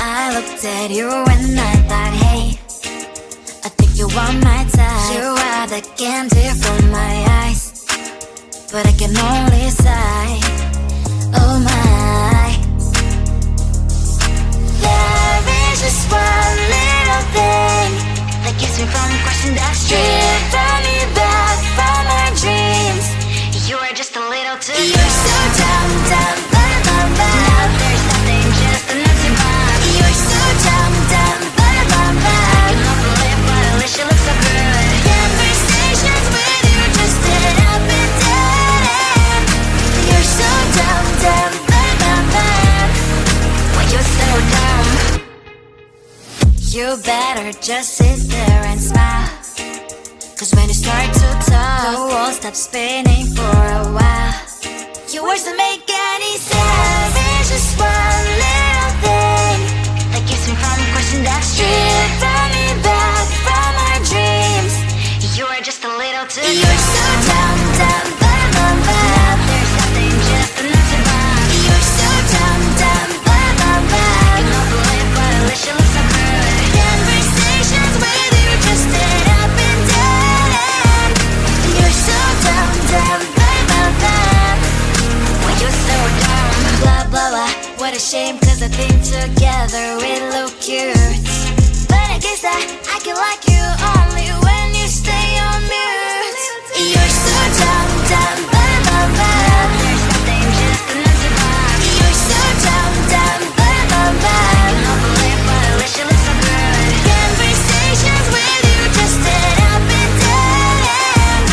I looked at you and I thought, hey, I think you are my type. You are the candy from my eyes, but I can only sigh, oh my. There is just one little thing that keeps me from crossing that street. Turn me back from my dreams. You are just a little too young. You're so dumb, dumb, bum, bum, bum. Now there's nothing, just an empty bomb. You're so dumb, dumb, bum, bum, bum. I can often live, but at least you look so good. Conversations with you just end up in dead end. You're so dumb, dumb, bum, bum, bum. Why you're so dumb? You better just sit there and smile, 'cause when you start to talk, the world stops spinning for a while. Your words don't make any sense. There's just one little thing that keeps me from crossing that street. Turn me back from our dreams. You are just a little too young. You're so dumb, dumb, bum, bum, bum. Now there's nothing, just an empty bomb. You're so dumb, dumb, bum, bum, bum. You know the live, but at least you look so good. Conversations with you just end up in dead end. You're so dumb, dumb, bum, bum, bum. Why you're so dumb? Blah, blah, blah. What a shame, 'cause I think together we look cute. But I guess that I can like you only when you stay on mute. You're so dumb, dumb, bum, bum, bum. There's nothing, just an empty bomb. You're so dumb, dumb, bum, bum, bum. You know the live, but at least you look so good. Conversations with you just end up in dead end.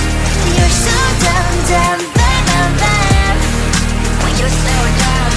You're so dumb, dumb, bum, bum, bum. Why you're so dumb?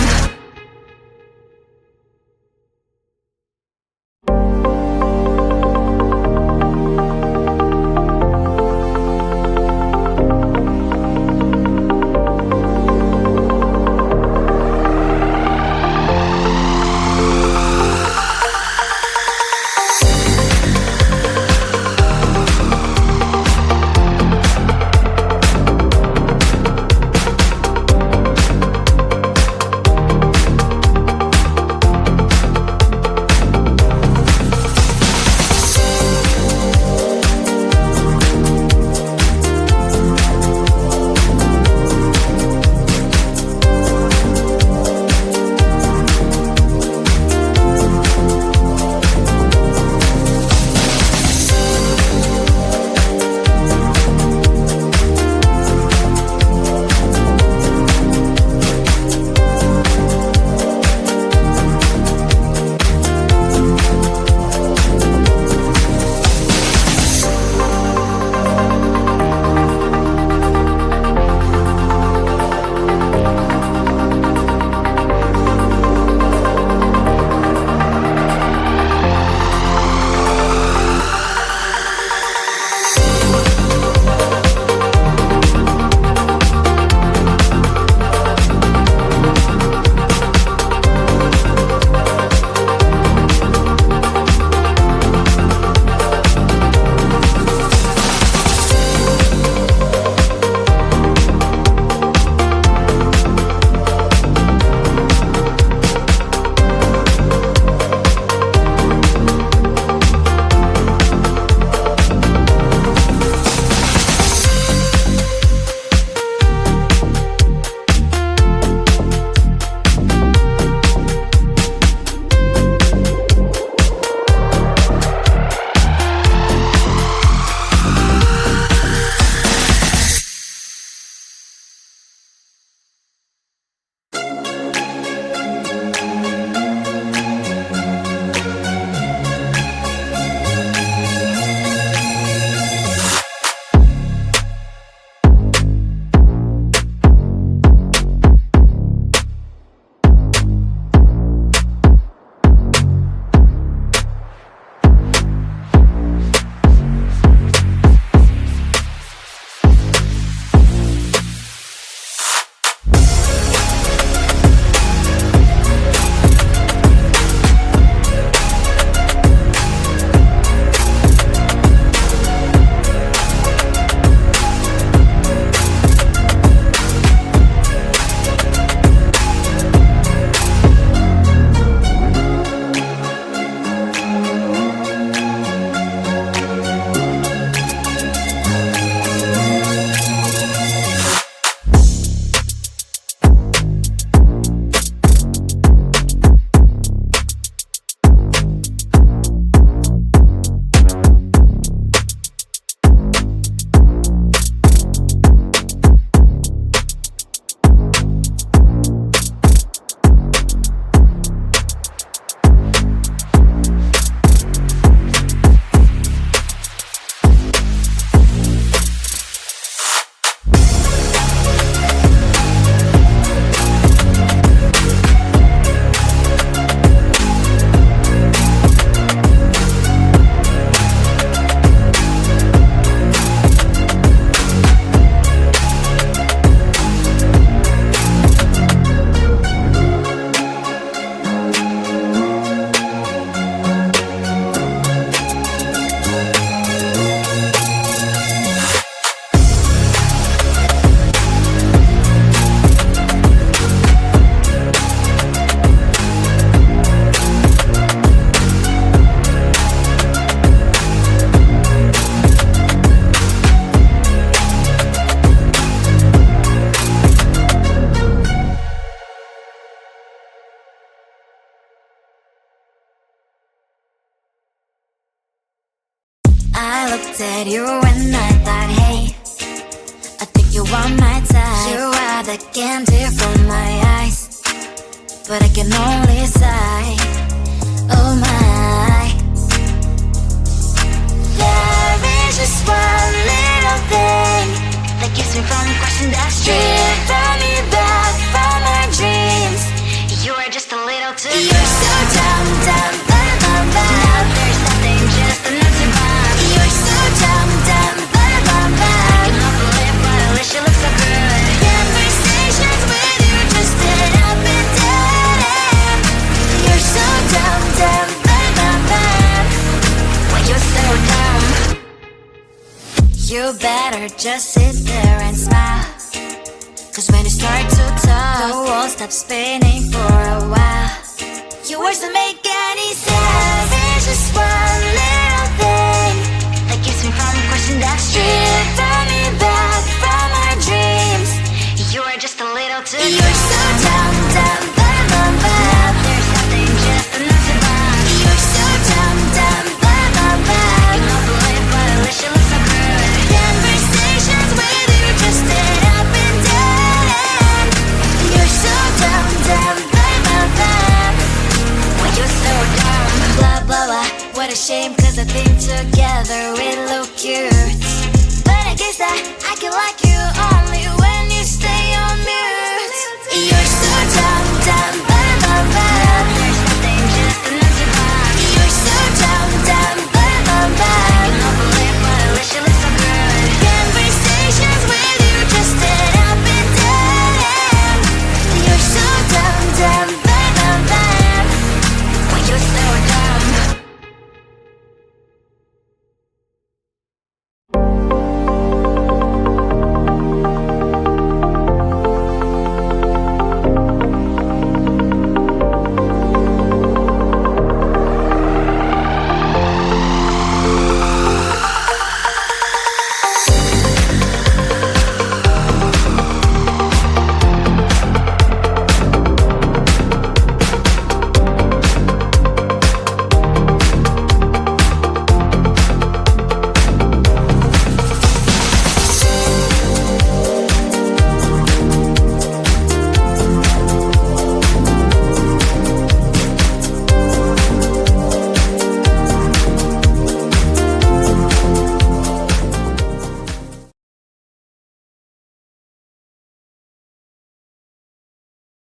looked at you and I thought, hey, I think you are my type. You are the candy from my eyes, but I can only sigh, oh my. There is just one little thing that keeps me from crossing that street, turn me back from my dreams. You are just a little too good. You're so dumb, dumb, bum, bum, bum. Now there's nothing, just an empty bomb. You're so dumb, dumb, bum, bum, bum. You can off the lip, but at least you look so good. Conversations with you just end up in dead end. You're so dumb, dumb, bum, bum, bum. Why you're so dumb? You better just sit there and smile, 'cause when you start to talk, the world stops spinning for a while. Your words don't make any sense. There's just one little thing that keeps me from crossing that street, turn me back from my dreams. You are just a little too good. You're so dumb, dumb, bum, bum, bum. There's nothing, just an empty bomb. You're so dumb, dumb, bum, bum, bum. You know the lip, but at least you look so good. Conversations with you just end up in dead end. You're so dumb, dumb, bum, bum, bum. Why you're so dumb? Blah, blah, blah. What a shame, 'cause I think together we look cute. But I guess that I can like you only when you stay on mute. You're so dumb, dumb,